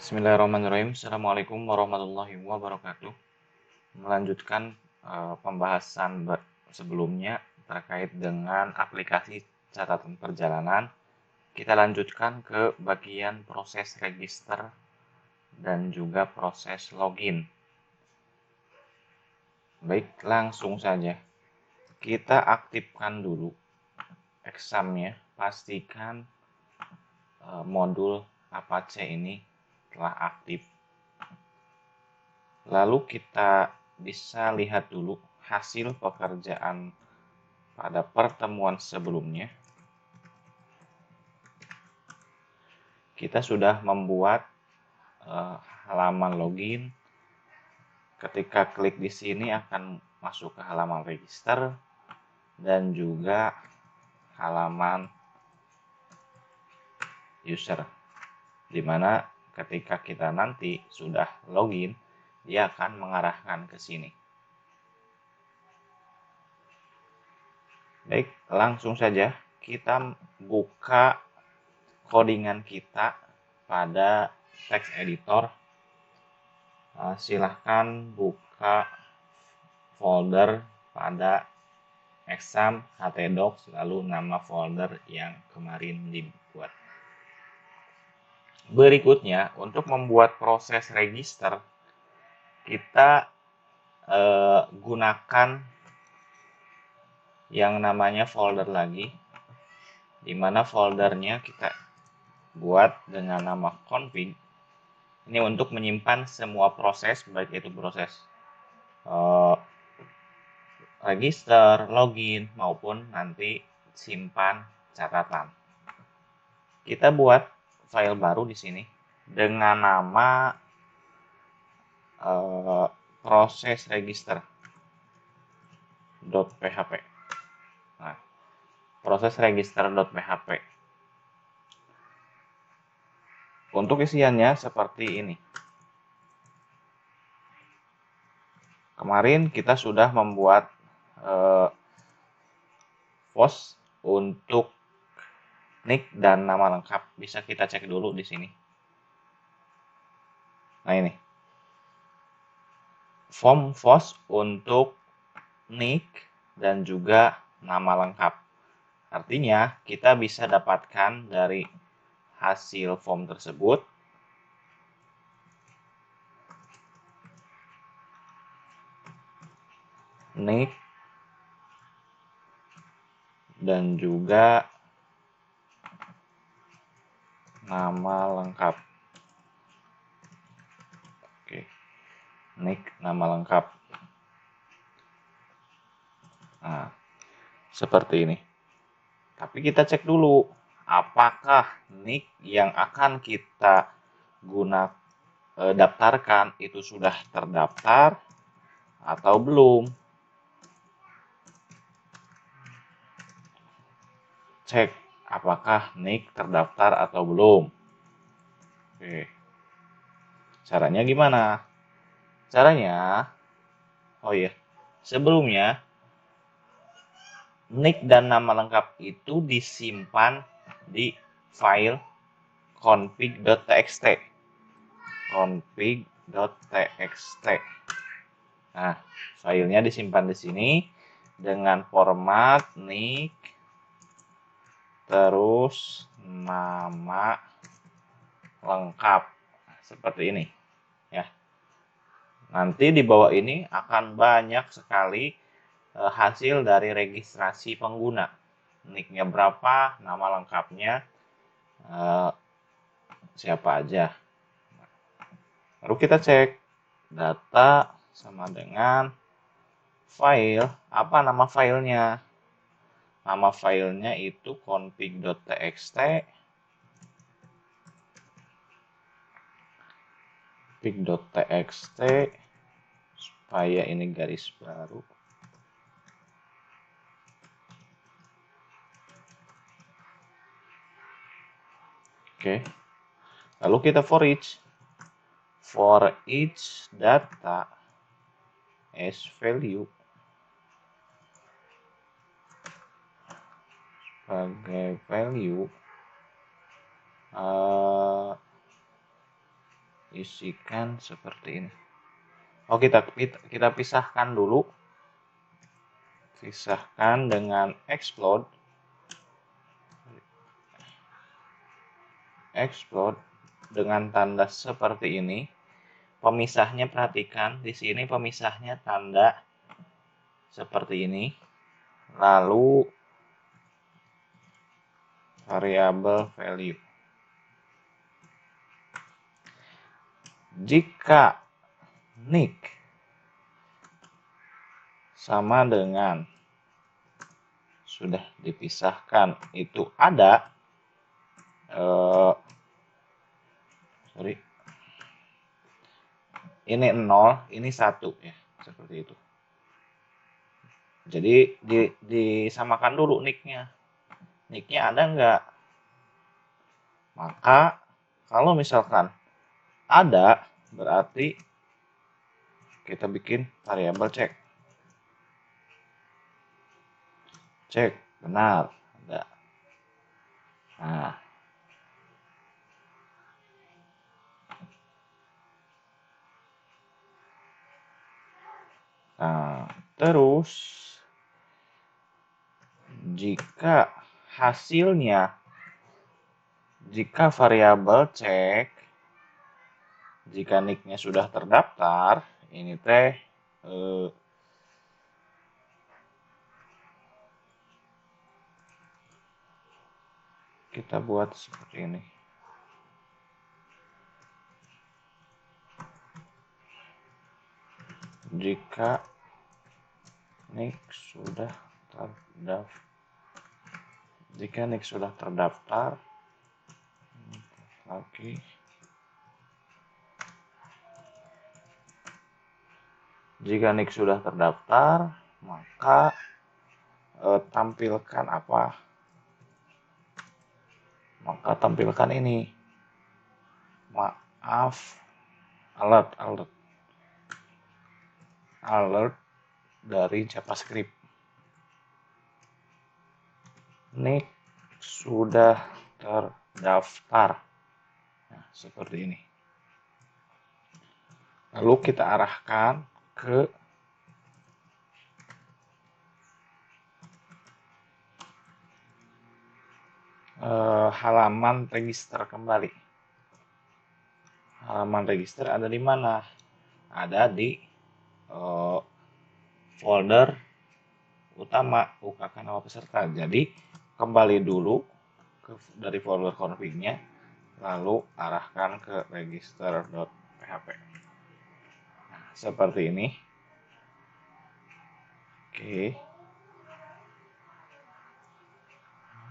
Bismillahirrahmanirrahim. Assalamualaikum warahmatullahi wabarakatuh. Melanjutkan pembahasan sebelumnya terkait dengan aplikasi catatan perjalanan. Kita lanjutkan ke bagian proses register dan juga proses login. Baik, langsung saja. Kita aktifkan dulu examnya. Pastikan modul Apache ini telah aktif. Lalu kita bisa lihat dulu hasil pekerjaan pada pertemuan sebelumnya. Kita sudah membuat halaman login. Ketika klik di sini akan masuk ke halaman register dan juga halaman user. Dimana ketika kita nanti sudah login, dia akan mengarahkan ke sini. Baik, langsung saja kita buka codingan kita pada text editor. Silahkan buka folder pada exam htdocs, lalu nama folder yang kemarin dibuat. Berikutnya, untuk membuat proses register, kita gunakan yang namanya folder lagi, di mana foldernya kita buat dengan nama config. Ini untuk menyimpan semua proses, baik itu proses register, login, maupun nanti simpan catatan. Kita buat file baru di sini dengan nama proses register.php. Nah, proses register.php. Untuk isiannya seperti ini. Kemarin kita sudah membuat post untuk nick dan nama lengkap. Bisa kita cek dulu di sini. Nah, ini. Form post untuk nick dan juga nama lengkap. Artinya, kita bisa dapatkan dari hasil form tersebut nick dan juga nama lengkap. Oke, nick, nama lengkap. Nah, seperti ini. Tapi kita cek dulu, apakah nick yang akan kita daftarkan itu sudah terdaftar atau belum. Cek apakah nick terdaftar atau belum. Oke. Caranya gimana? Caranya, oh iya, sebelumnya nick dan nama lengkap itu disimpan di file config.txt. config.txt. Nah, filenya disimpan di sini dengan format nick terus nama lengkap seperti ini ya. Nanti di bawah ini akan banyak sekali hasil dari registrasi pengguna. Nicknya berapa, nama lengkapnya siapa aja. Lalu kita cek data sama dengan file. Apa nama filenya? Nama filenya itu config.txt config.txt supaya ini garis baru. Oke. Lalu kita for each data as value sebagai value isikan seperti ini. Oh, kita pisahkan dulu. Pisahkan dengan explode. Explode dengan tanda seperti ini. Pemisahnya perhatikan, di sini pemisahnya tanda seperti ini. Lalu variabel value. Jika nick sama dengan sudah dipisahkan itu ada, ini 0, ini 1 ya, seperti itu. Jadi disamakan dulu nicknya. Nicknya ada enggak? Maka kalau misalkan ada, berarti kita bikin variabel cek. Cek, benar, ada. Nah, terus jika hasilnya, jika variabel cek, jika nicknya sudah terdaftar, ini teh kita buat seperti ini. Jika nick sudah terdaftar, lagi jika nick sudah terdaftar, maka tampilkan apa? Maka tampilkan ini. Maaf, alert dari JavaScript. Nick sudah terdaftar. Nah, seperti ini. Lalu kita arahkan ke halaman register kembali. Halaman register ada di mana? Ada di folder utama UKK nama peserta. Jadi kembali dulu dari folder config-nya, lalu arahkan ke register.php. Nah, seperti ini. Oke.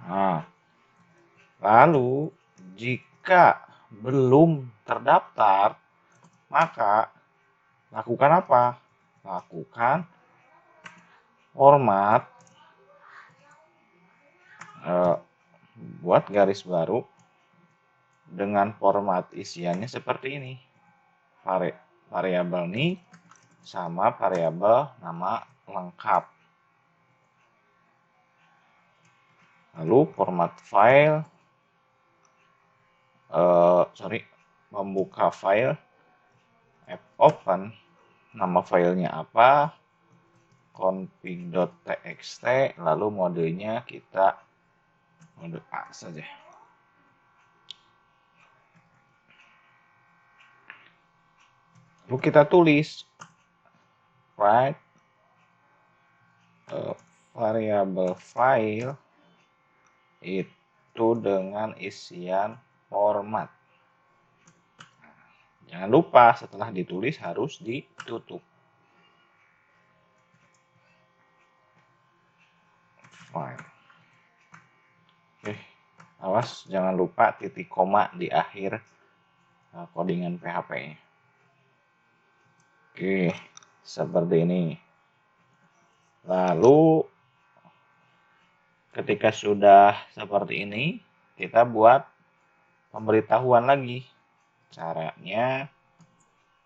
Nah, lalu jika belum terdaftar, maka lakukan apa? Lakukan format, buat garis baru dengan format isiannya seperti ini. Variabel nick sama variabel nama lengkap. Lalu format file, membuka file, open, nama filenya apa, config.txt, lalu modenya kita mode A saja. Lalu kita tulis write variabel file itu dengan isian format. Jangan lupa setelah ditulis harus ditutup. File. Oke, awas jangan lupa titik koma di akhir codingan PHP-nya. Oke, seperti ini. Lalu ketika sudah seperti ini, kita buat pemberitahuan lagi. Caranya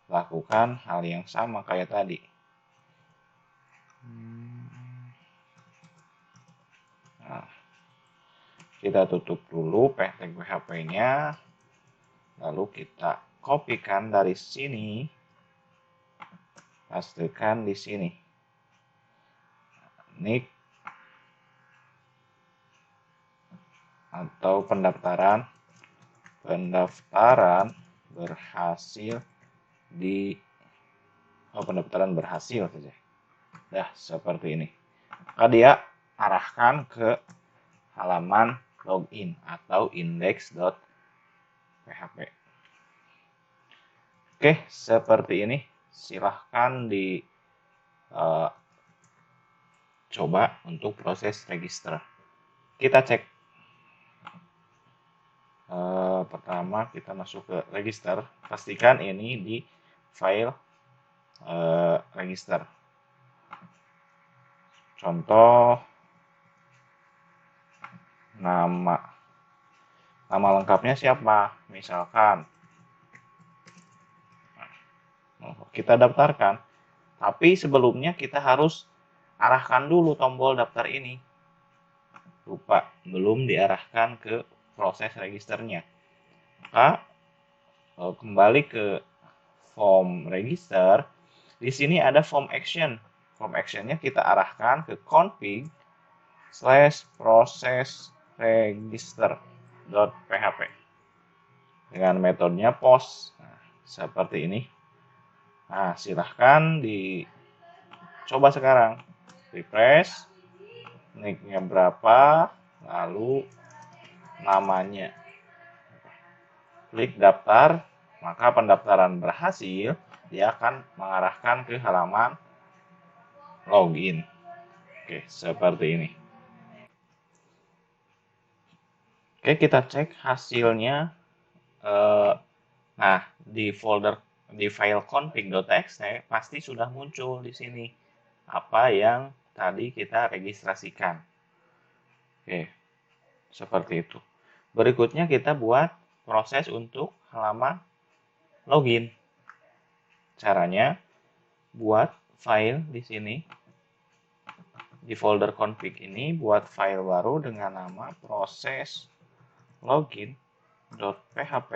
lakukan hal yang sama kayak tadi. Nah, kita tutup dulu tag PHP-nya, lalu kita kopikan dari sini, pastikan di sini. Nick atau pendaftaran berhasil di pendaftaran berhasil saja. Dah seperti ini. Maka dia arahkan ke halaman login atau index.php. Oke, seperti ini. Silahkan coba untuk proses register. Kita cek. Pertama kita masuk ke register. Pastikan ini di file register. Contoh nama lengkapnya siapa? Misalkan kita daftarkan. Tapi sebelumnya kita harus arahkan dulu tombol daftar ini. Lupa, belum diarahkan ke proses registernya. Maka kembali ke form register. Di sini ada form action. Form actionnya kita arahkan ke config/process-register.php dengan metodenya post. Nah, seperti ini. Nah, silahkan dicoba sekarang. Refresh, nicknya berapa, lalu namanya. Klik daftar, maka pendaftaran berhasil, dia akan mengarahkan ke halaman login. Oke, seperti ini. Oke, kita cek hasilnya. Nah, di file config.txt pasti sudah muncul di sini apa yang tadi kita registrasikan. Oke, seperti itu. Berikutnya kita buat proses untuk halaman login. Caranya buat file di sini. Di folder config ini buat file baru dengan nama proses login.php.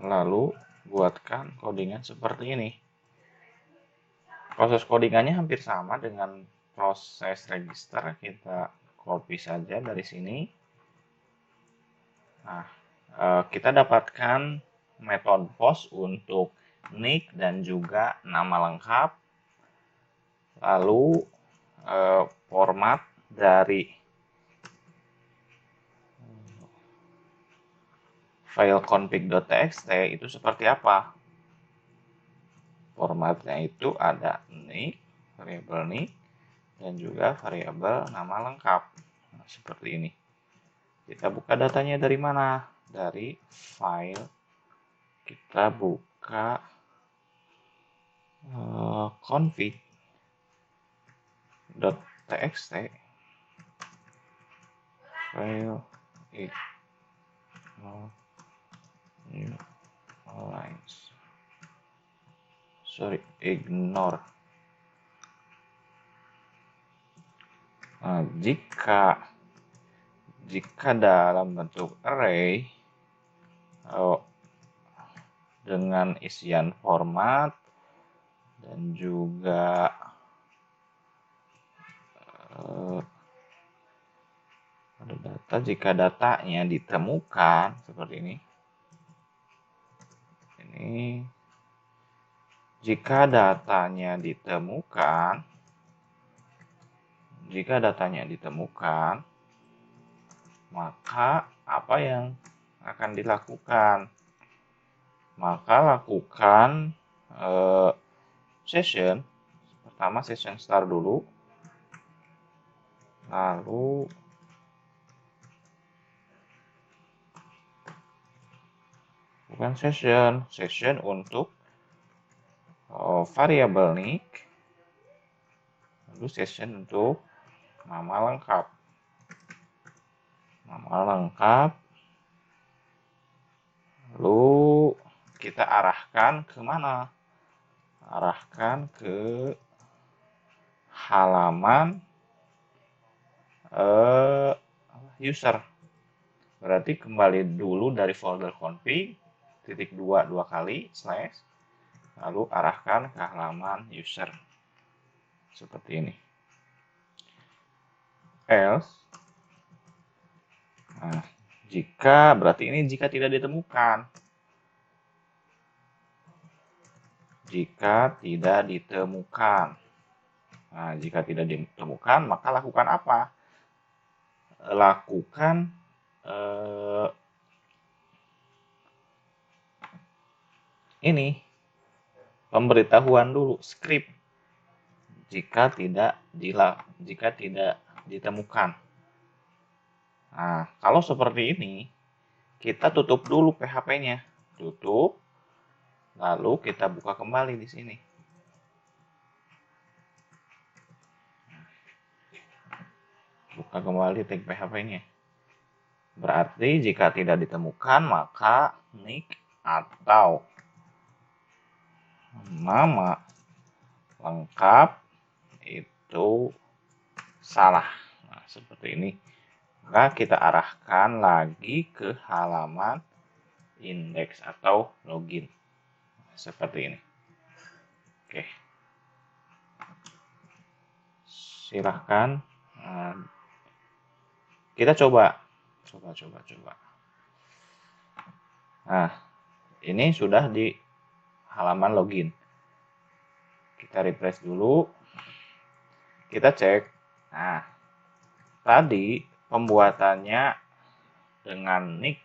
Lalu buatkan codingan seperti ini. Proses codingannya hampir sama dengan proses register. Kita copy saja dari sini. Nah, kita dapatkan metode post untuk nick dan juga nama lengkap. Lalu format dari file config.txt itu seperti apa? Formatnya itu ada nick, variabel nick, dan juga variabel nama lengkap. Nah, seperti ini. Kita buka datanya dari mana? Dari file. Kita buka config.txt file new lines. Ignore. Nah, jika dalam bentuk array dengan isian format dan juga ada data, jika datanya ditemukan seperti ini. Jika datanya ditemukan, maka apa yang akan dilakukan? Maka lakukan session. Pertama session start dulu. Lalu bukan session untuk variabel nick. Lalu session untuk nama lengkap. Lalu kita arahkan ke mana? Arahkan ke halaman user. Berarti kembali dulu dari folder config, titik 2 kali, slash, lalu arahkan ke halaman user. Seperti ini. Else, nah, berarti ini jika tidak ditemukan. Jika tidak ditemukan. Nah, jika tidak ditemukan, maka lakukan apa? Lakukan ini, pemberitahuan dulu, script. Jika tidak ditemukan. Nah, kalau seperti ini, kita tutup dulu PHP-nya. Tutup, lalu kita buka kembali di sini. Buka kembali tag PHP-nya. Berarti jika tidak ditemukan, maka nick atau nama lengkap itu salah. Nah, seperti ini. Maka kita arahkan lagi ke halaman index atau login. Seperti ini. Oke. Silahkan. Kita coba. Nah, ini sudah di halaman login. Kita refresh dulu. Kita cek. Nah, tadi pembuatannya dengan nick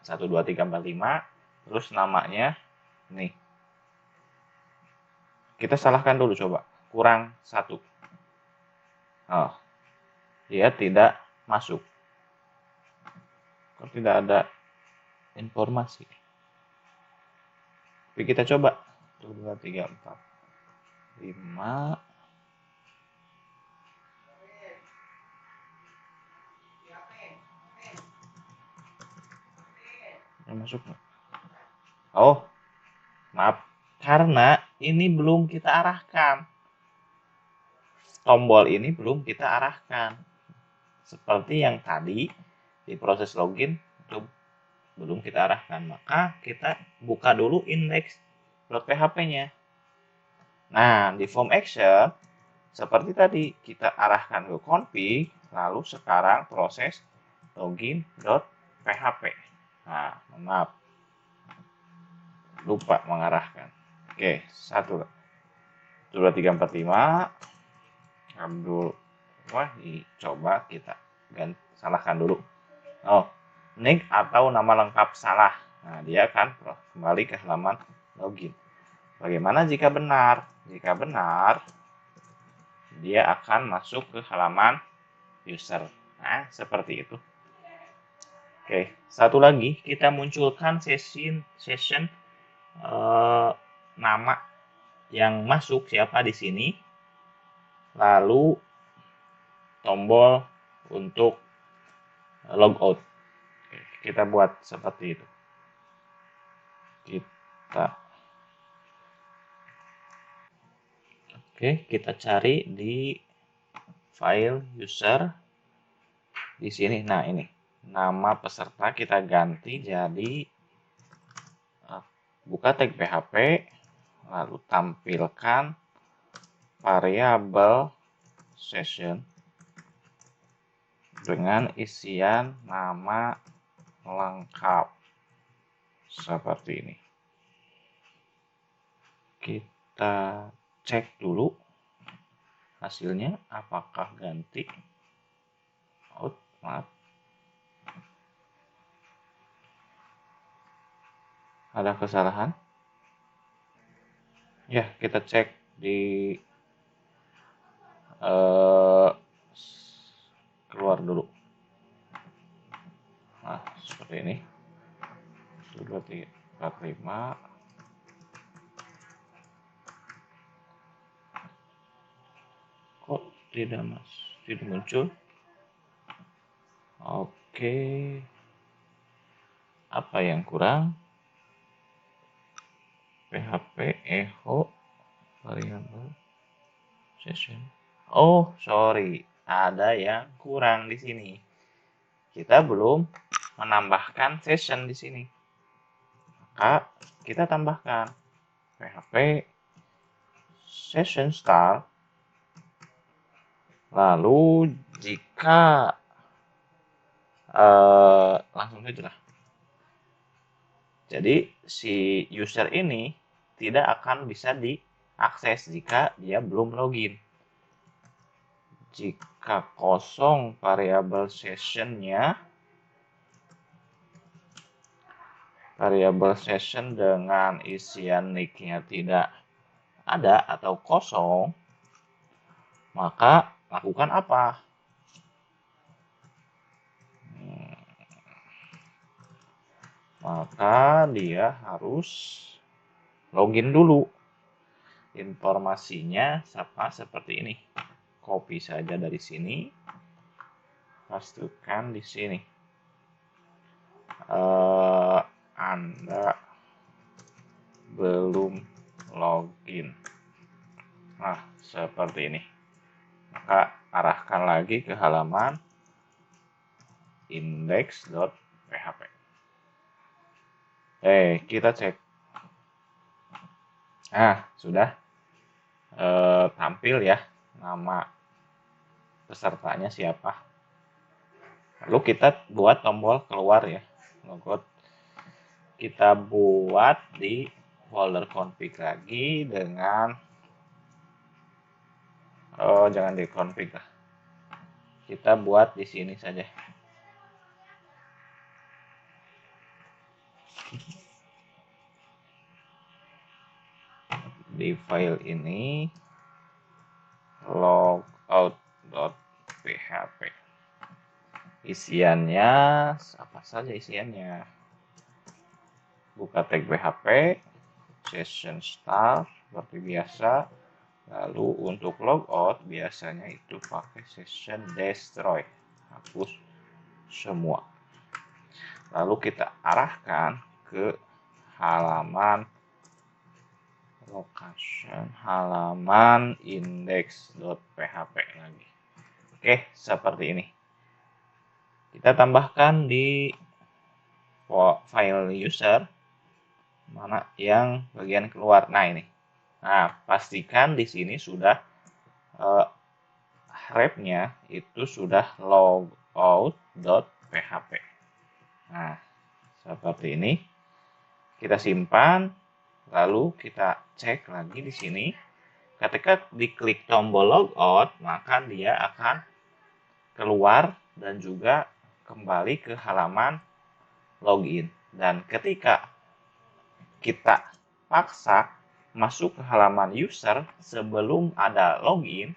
12345, terus namanya nih. Kita salahkan dulu coba. Kurang 1. Oh, dia tidak masuk. Kok tidak ada informasi? Tapi kita coba. 1, 2, 3, 4, 5. Masuk. Oh, maaf. Karena ini belum kita arahkan. Tombol ini belum kita arahkan. Seperti yang tadi di proses login itu belum kita arahkan. Maka kita buka dulu index.php-nya. Nah, di form action seperti tadi kita arahkan ke config, lalu sekarang proses login.php. Nah, maaf. Lupa mengarahkan. Oke, 1, 2, 3, 4, 5. Abdul Wahid, coba kita salahkan dulu. Oh, nick atau nama lengkap salah. Nah, dia akan kembali ke halaman login. Bagaimana jika benar? Jika benar, dia akan masuk ke halaman user. Nah, seperti itu. Oke, satu lagi kita munculkan session nama yang masuk siapa di sini. Lalu tombol untuk logout. Oke, kita buat seperti itu. Kita cari di file user di sini. Nah, ini nama peserta kita ganti jadi buka tag PHP, lalu tampilkan variabel session dengan isian nama lengkap seperti ini. Kita cek dulu hasilnya apakah ganti. Maaf, ada kesalahan ya. Kita cek di keluar dulu. Nah, seperti ini. 1, 2, 3, 4, 5. Kok tidak muncul? Oke. Apa yang kurang? PHP echo variabel session. Oh, sorry. Ada yang kurang di sini. Kita belum menambahkan session di sini. Maka kita tambahkan PHP session start. Lalu jika langsung saja lah. Jadi si user ini tidak akan bisa diakses jika dia belum login. Jika kosong variabel sessionnya, variabel session dengan isian nicknya tidak ada atau kosong, maka lakukan apa? Maka dia harus login dulu. Informasinya seperti ini. Copy saja dari sini, pastikan di sini. Anda belum login. Nah, seperti ini. Maka arahkan lagi ke halaman index.php. Kita cek. Nah, sudah tampil ya nama pesertanya siapa. Lalu kita buat tombol keluar ya, logout. Kita buat di folder config lagi dengan jangan di config lah. Kita buat di sini saja. Di file ini logout.php. Isiannya apa saja isiannya? Buka tag PHP, session start seperti biasa. Lalu untuk logout biasanya itu pakai session destroy, hapus semua. Lalu kita arahkan ke halaman location, halaman index.php lagi. Oke, seperti ini. Kita tambahkan di file user mana yang bagian keluar. Nah, ini. Nah, pastikan di sini sudah repnya itu sudah logout.php. Nah, seperti ini. Kita simpan, lalu kita cek lagi di sini. Ketika diklik tombol logout, maka dia akan keluar dan juga kembali ke halaman login. Dan ketika kita paksa masuk ke halaman user sebelum ada login,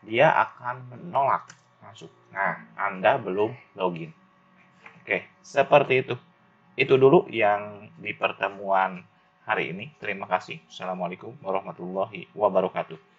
dia akan menolak masuk. Nah, Anda belum login. Oke, seperti itu. Itu dulu yang di pertemuan hari ini. Terima kasih. Assalamualaikum warahmatullahi wabarakatuh.